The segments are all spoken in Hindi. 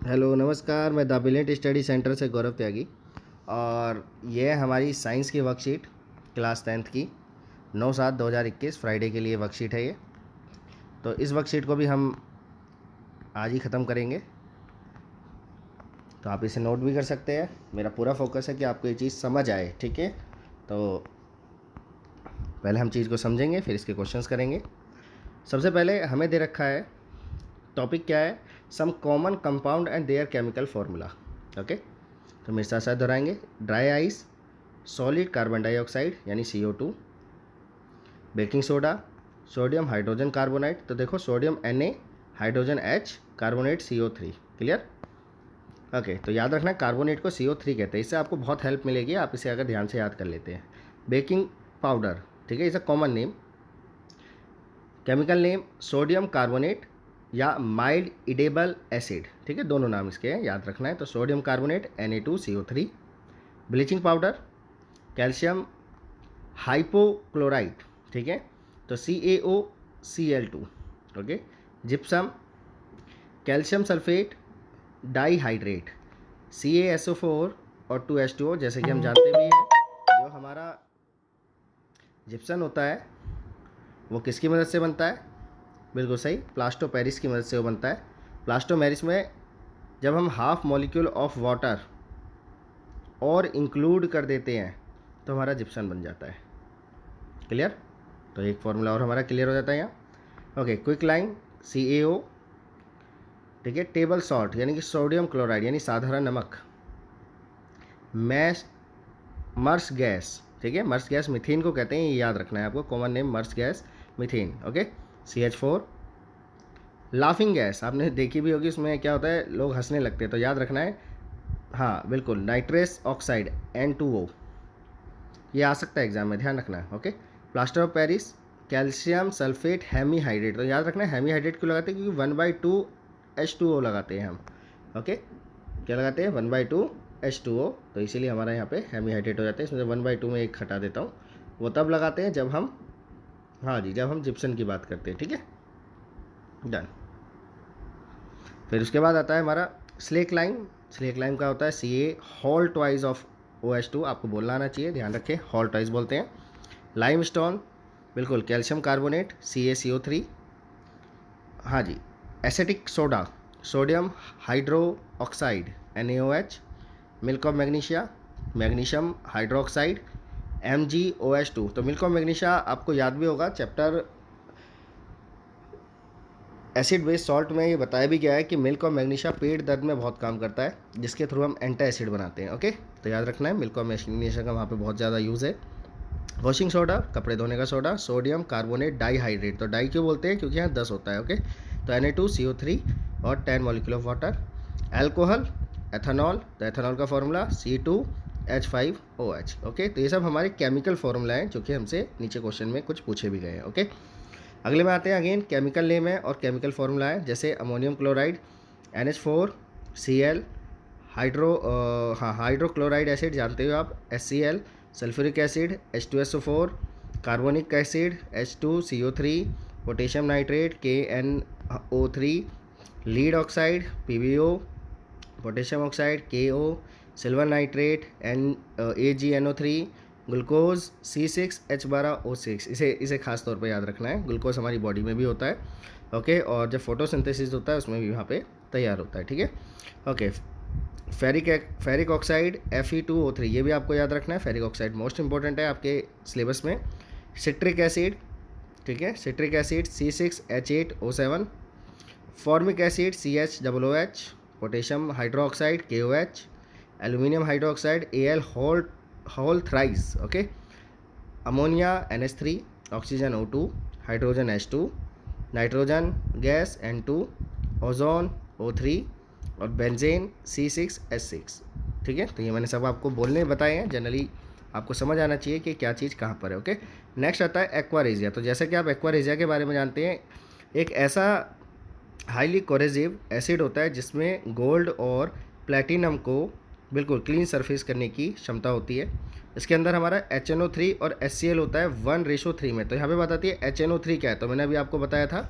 हेलो नमस्कार, मैं द ब्रिलियंट स्टडी सेंटर से गौरव त्यागी। और ये है हमारी साइंस की वर्कशीट क्लास 10th की 9/7/2021 फ्राइडे के लिए वर्कशीट है ये। तो इस वर्कशीट को भी हम आज ही ख़त्म करेंगे, तो आप इसे नोट भी कर सकते हैं। मेरा पूरा फोकस है कि आपको ये चीज़ समझ आए, ठीक है। तो पहले हम चीज़ को समझेंगे, फिर इसके क्वेश्चंस करेंगे। सबसे पहले हमें दे रखा है टॉपिक क्या है, some common compound and their chemical formula. Okay, तो मेरे साथ साथ दोहराएंगे। Dry ice, solid carbon dioxide यानी CO2, baking soda, sodium hydrogen carbonate. तो देखो sodium Na, hydrogen H, carbonate CO3। Clear? Okay, तो याद रखना कार्बोनेट को CO3 कहते हैं। इससे आपको बहुत हेल्प मिलेगी, आप इसे अगर ध्यान से याद कर लेते हैं। बेकिंग पाउडर, ठीक है, इसे common name. Chemical name sodium carbonate या माइल्ड इडेबल एसिड, ठीक है, दोनों नाम इसके हैं, याद रखना है। तो sodium carbonate Na2CO3। Bleaching powder calcium hypochloride, ठीक है, तो CaOCl2। Okay. Gypsum calcium sulphate dihydrate, CaSO4 और 2H2O। जैसे कि हम जानते भी हैं, जो हमारा जिप्सम होता है वो किसकी मदद से बनता है? बिल्कुल सही, प्लास्टो पेरिस की मदद से वो बनता है। प्लास्टो पेरिस में जब हम हाफ मॉलिक्यूल ऑफ वाटर और इंक्लूड कर देते हैं तो हमारा जिप्सम बन जाता है। क्लियर? तो एक फॉर्मूला और हमारा क्लियर हो जाता है यहाँ। ओके, क्विक लाइन CaO, ठीक है। टेबल सॉल्ट यानी कि सोडियम क्लोराइड यानी साधारण नमक। मैश मर्स गैस, ठीक है, मर्स गैस मीथेन को कहते हैं, ये याद रखना है आपको, common name marsh gas methane. Okay. CH4 laughing gas आपने देखी भी होगी, उसमें क्या होता है, लोग हंसने लगते हैं, तो याद रखना है। हाँ बिल्कुल, नाइट्रस ऑक्साइड N2O, ये आ सकता है एग्जाम में, ध्यान रखना है। Okay. Plaster of Paris calcium sulphate hemihydrate, तो याद रखना है हेमीहाइड्रेट क्यों लगाते हैं, क्योंकि 1/2 H2O लगाते हैं हम। ओके, क्या लगाते हैं? 1/2 H2O, तो इसीलिए हमारा यहाँ पे हेमीहाइड्रेट हो जाते हैं। इसमें से 1/2 में एक हटा देता हूँ, वो तब लगाते हैं जब हम, हाँ जी, जब हम जिप्सम की बात करते हैं, ठीक है, डन। फिर उसके बाद आता है हमारा स्लेक लाइम। स्लेक लाइम का होता है Ca whole twice of OH2, आपको बोलना आना चाहिए, ध्यान रखें, होल ट्वाइस बोलते हैं। लाइम स्टोन बिल्कुल कैल्शियम कार्बोनेट CaCO3। हाँ जी। Acetic soda sodium hydroxide NaOH। Milk of magnesia magnesium hydroxide MgOH2। तो मिल्क ऑफ मैग्नीशिया आपको याद भी होगा, चैप्टर एसिड बेस्ड सॉल्ट में ये बताया भी गया है कि मिल्क और मैग्नीशिया पेट दर्द में बहुत काम करता है, जिसके थ्रू हम एंटी एसिड बनाते हैं। ओके, तो याद रखना है मिल्क और मैग्नीशिया का वहाँ पे बहुत ज़्यादा यूज़ है। वॉशिंग सोडा कपड़े धोने का सोडा, सोडियम कार्बोनेट डाईहाइड्रेट, तो डाई क्यों बोलते हैं, क्योंकि यहाँ 10 होता है। ओके, तो Na2CO3 और 10 molecule of water. Alcohol ethanol, तो एथेनॉल का फॉर्मूला C2H5OH। ओके, तो ये सब हमारे केमिकल फॉर्मूला हैं जो कि हमसे नीचे क्वेश्चन में कुछ पूछे भी गए हैं। ओके, अगले में आते हैं। अगेन केमिकल नेम है और केमिकल फॉर्मूला है, जैसे ammonium chloride NH4Cl, hydrochloride acid जानते हो आप HCl, sulphuric acid H2SO4, carbonic acid H2CO3, potassium nitrate KNO3, lead oxide PbO, potassium oxide KO, silver nitrate AgNO3, glucose C6H12O6। इसे खास तौर पे याद रखना है, ग्लूकोज हमारी बॉडी में भी होता है। ओके, और जब फोटोसिंथेसिस होता है उसमें भी वहाँ पे तैयार होता है, ठीक है। ओके, फेरिक ऑक्साइड Fe2O3, ये भी आपको याद रखना है, फेरिक ऑक्साइड मोस्ट इंपॉर्टेंट है आपके सिलेबस में। सिट्रिक एसिड, ठीक है, citric acid C6H8O7, formic acid CHOOH, potassium hydroxide KOH, aluminium hydroxide Al whole thrice. Okay, ammonia NH3, oxygen O2, hydrogen H2, nitrogen gas N2, ozone O3 और बेंजेन C6H6। ठीक है, तो ये मैंने सब आपको बोलने बताए हैं, जनरली आपको समझ आना चाहिए कि क्या चीज़ कहाँ पर है। ओके, नेक्स्ट आता है एक्वारेजिया। तो जैसे कि आप एक्वारेजिया के बारे में जानते हैं, एक ऐसा हाईली कोरेसिव एसिड होता है जिसमें गोल्ड और प्लेटिनम को बिल्कुल क्लीन सरफेस करने की क्षमता होती है। इसके अंदर हमारा HNO3 और HCl होता है 1:3 में। तो यहाँ पे बताती है HNO3 क्या है, तो मैंने अभी आपको बताया था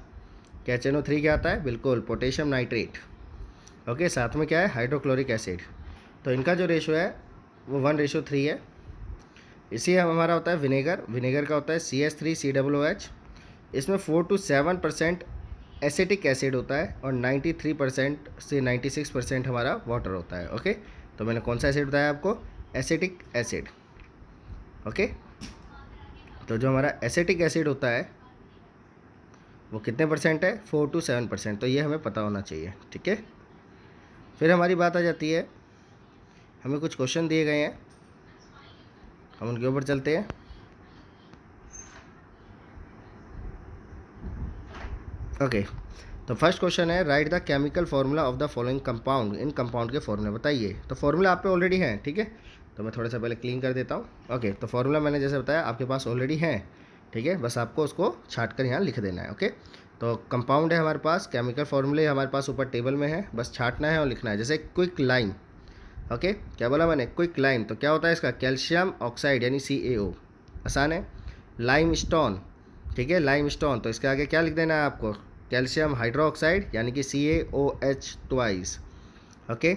कि HNO3 क्या आता है, बिल्कुल पोटेशियम नाइट्रेट। ओके, साथ में क्या है, हाइड्रोक्लोरिक एसिड। तो इनका जो रेशो है वो 1:3 है। इसी हमारा होता है विनेगर। विनेगर का होता है CH3COOH। इसमें 4 to 7% एसिटिक एसिड होता है और 93% से 96% हमारा वाटर होता है। ओके, तो मैंने कौन सा एसिड बताया आपको, एसिटिक एसिड। ओके, तो जो हमारा एसिटिक एसिड होता है वो कितने परसेंट है, 4 to 7%। तो ये हमें पता होना चाहिए, ठीक है। फिर हमारी बात आ जाती है, हमें कुछ क्वेश्चन दिए गए हैं, हम उनके ऊपर चलते हैं। ओके, तो फर्स्ट क्वेश्चन है, right the chemical formula of the following compound. In compound के फार्मूले बताइए। तो फार्मूला आप पे ऑलरेडी है, ठीक है, तो मैं थोड़ा सा पहले क्लीन कर देता हूँ। ओके, तो फार्मूला मैंने जैसे बताया आपके पास ऑलरेडी है, ठीक है, बस आपको उसको छाट कर यहाँ लिख देना है। ओके, तो कंपाउंड है हमारे पास, केमिकल फार्मूले हमारे पास ऊपर टेबल में है, बस छाटना है और लिखना है। जैसे क्विक लाइम, ओके, क्या बोला मैंने, क्विक लाइम, तो क्या होता है इसका, कैल्शियम ऑक्साइड यानी CaO, आसान है। लाइम स्टोन, ठीक है, लाइम स्टोन, तो इसके आगे क्या लिख देना है आपको, कैल्शियम हाइड्रोक्साइड यानी कि CaOH ट्वाइस। ओके,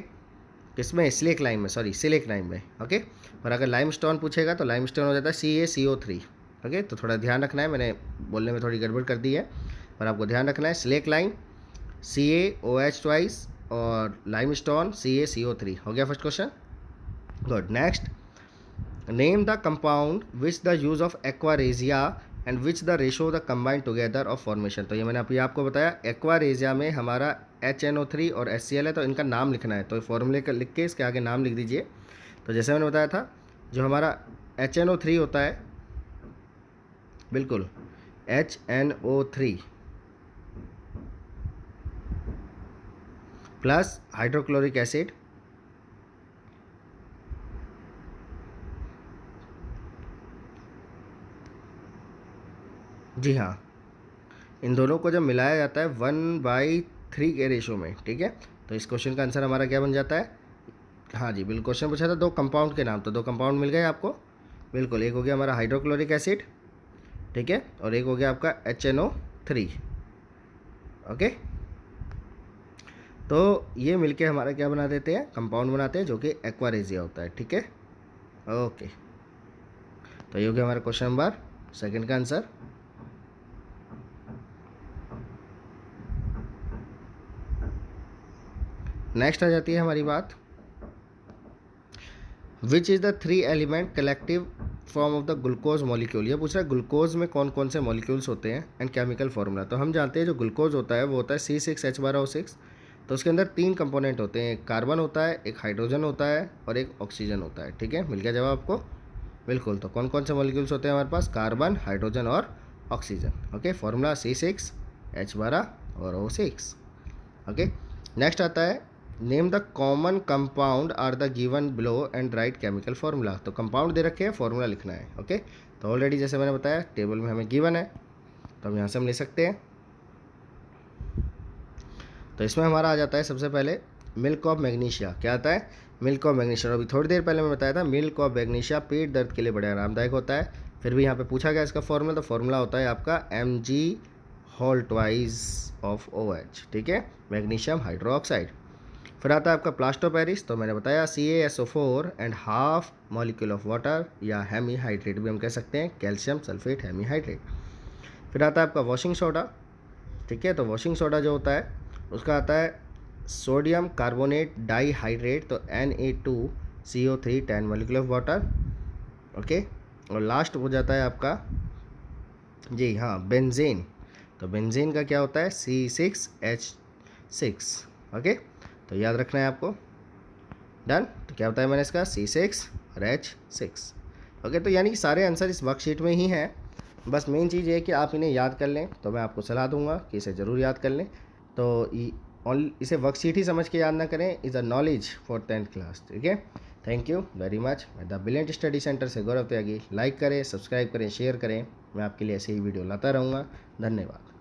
किसमें, सिलिक लाइम में, सॉरी सिलिक लाइम में। ओके, और अगर लाइम स्टोन पूछेगा तो लाइम स्टोन हो जाता है CaCO3। ओके, तो थोड़ा ध्यान रखना है, मैंने बोलने में थोड़ी गड़बड़ कर दी है, पर आपको ध्यान रखना है, सिलिक लाइम CaOH ट्वाइस और लाइम स्टोन CaCO3। हो गया first question, good. Next, name the compound which the use of aqua regia and which the ratio the combined together of formation. तो ये मैंने अभी आपको बताया, एक्वारेजिया में हमारा HNO3 और HCl है, तो इनका नाम लिखना है। तो फॉर्मूले का लिख के इसके आगे नाम लिख दीजिए। तो जैसे मैंने बताया था, जो हमारा HNO3 होता है, बिल्कुल HNO3 प्लस हाइड्रोक्लोरिक एसिड, जी हाँ, इन दोनों को जब मिलाया जाता है 1/3 के रेशो में, ठीक है। तो इस क्वेश्चन का आंसर हमारा क्या बन जाता है, हाँ जी बिल्कुल, क्वेश्चन पूछा था 2 कंपाउंड के नाम, तो 2 कंपाउंड मिल गए आपको, बिल्कुल। एक हो गया हमारा हाइड्रोक्लोरिक एसिड, ठीक है, और एक हो गया आपका HNO3। ओके, तो ये मिलके हमारा क्या बना देते हैं, कंपाउंड बनाते हैं, जो कि एक्वारेजिया होता है, ठीक है। ओके, तो ये हो गया हमारा क्वेश्चन नंबर 2 का आंसर। नेक्स्ट आ जाती है हमारी बात, which is the 3 element collective form of the glucose molecule. ये पूछ रहा है ग्लूकोज में कौन कौन से मॉलिक्यूल्स होते हैं एंड केमिकल फार्मूला। तो हम जानते हैं जो ग्लूकोज होता है वो होता है C6H12O6। तो उसके अंदर 3 कंपोनेंट होते हैं, एक कार्बन होता है, एक हाइड्रोजन होता है और एक ऑक्सीजन होता है, ठीक है। मिल गया जवाब आपको, बिल्कुल। तो कौन कौन से मॉलिक्यूल्स होते हैं हमारे पास, कार्बन, हाइड्रोजन और ऑक्सीजन। ओके, फार्मूला C6H12 और O6। ओके, नेक्स्ट आता है, name the common compound are the given below and write chemical formula. तो कंपाउंड दे रखे हैं, फार्मूला लिखना है। ओके, तो ऑलरेडी जैसे मैंने बताया टेबल में हमें गिवन है, तो हम यहाँ से हम ले सकते हैं। तो इसमें हमारा आ जाता है सबसे पहले मिल्क ऑफ मैग्नीशिया। क्या आता है, मिल्क ऑफ मैग्नीशिया। अभी थोड़ी देर पहले मैं बताया था मिल्क ऑफ मैग्नीशिया पेट दर्द के लिए बड़ा आरामदायक होता है। फिर भी यहाँ पे पूछा गया इसका फार्मूला, तो फार्मूला होता है आपका Mg whole twice of OH, ठीक है, मैग्नीशियम हाइड्रोक्साइड। फिर आता है आपका प्लास्टर पेरिस, तो मैंने बताया CaSO4 and half molecule of water, या हेमी हाइड्रेट भी हम कह सकते हैं, कैल्शियम सल्फेट हेमी हाइड्रेट। फिर आता है आपका वॉशिंग सोडा, ठीक है, तो वॉशिंग सोडा जो होता है उसका आता है सोडियम कार्बोनेट डाईहाइड्रेट, तो Na2CO3 10 molecule of water. Okay, और लास्ट हो जाता है आपका, जी हाँ, बेंजीन। तो बेंजीन का क्या होता है C6H6। ओके, तो याद रखना है आपको, डन। तो क्या होता है मैंने इसका C6 और H6। ओके, तो यानी कि सारे आंसर इस वर्कशीट में ही हैं, बस मेन चीज़ ये है कि आप इन्हें याद कर लें। तो मैं आपको सलाह दूंगा कि इसे ज़रूर याद कर लें। तो इसे वर्कशीट ही समझ के याद ना करें, is a knowledge for 10th class, ठीक है। Thank you very much. मैं द ब्रिलियंट स्टडी सेंटर से गौरव त्यागी। लाइक करें, सब्सक्राइब करें, शेयर करें, मैं आपके लिए ऐसे ही वीडियो लाता रहूँगा। धन्यवाद।